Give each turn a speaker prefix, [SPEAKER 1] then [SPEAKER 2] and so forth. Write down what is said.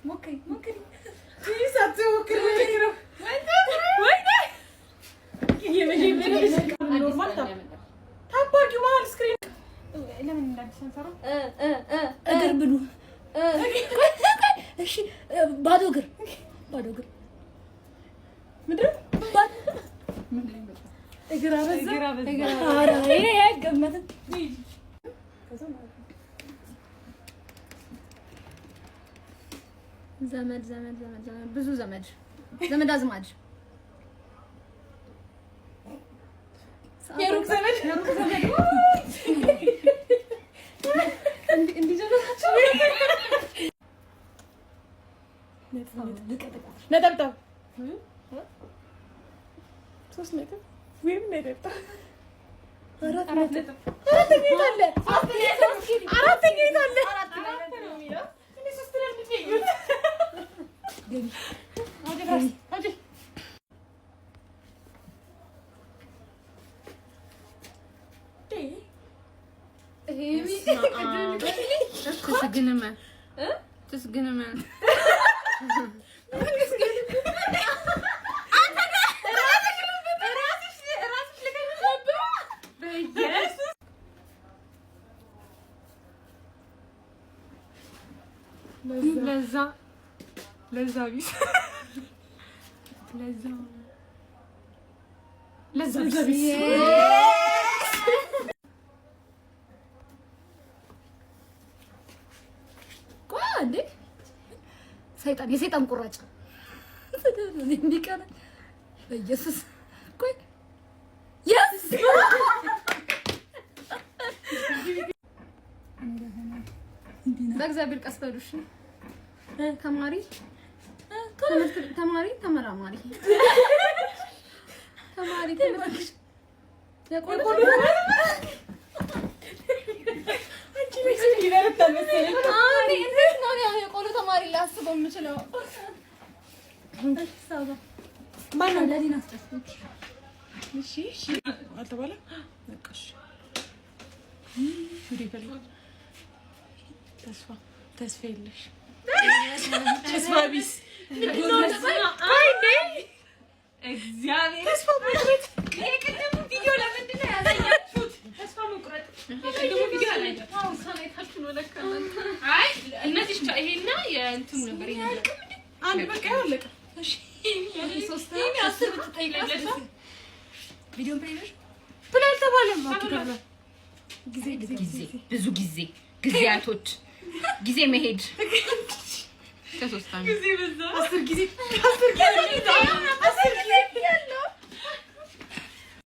[SPEAKER 1] ሞክሪ እግር ብሉ። እሺ ባዶ እግር ምንድን ነው? እግር አበዛ። ኧረ ይሄ አይገመትም። ዘመድ ብዙ ዘመድ አዝማድ የሩቅ ዘመድ ነጠብጣብ 3 ነጥብ ወይም ነጠብጣብ 4 ነጥብ 4 ጌታ አለ 4 ጌታ አለ 4 ነው የሚለው እኔ 3 ላይ እንድትይዩት አጂ تسجنما لذة بيس لذة بيس የሰይጣን ቁራጭ እንዲቀር በኢየሱስ ቆይ yes በእግዚአብሔር ቀስ በሉሽ ተማሪ ተመራማሪ ትምህርትሽ የቆሎ የቆሎ ተማሪ ላስበው የምችለው ማነው? ለዲና አስጠፍቶች እሺ አልተባለ በቃሽ። ተስፋ የለሽ ተስፋ ቢስ እግዚአብሔር ተስፋ መቁረጥ የቅድሙ ቪዲዮ ለምንድን ነው ያሳያችሁት? ተስፋ መቁረጥ የቅድሙ ቪዲዮ አላየሁትም። አዎ ሳይታችሁ ነው ለካ። አይ እነዚህ ብቻ ይሄና የእንትኑ ነበር ይሄ አንድ በቃ ያለቀ። እሺ ይሄ 3 ይሄ 10 ብትጠይቀለሽ ቪዲዮ ፕሌይሽ ፕሌይ ተባለም አትከብለ ብዙ ጊዜያቶች ጊዜ መሄድ ከ3 አመት ጊዜ በዛ 10 ጊዜ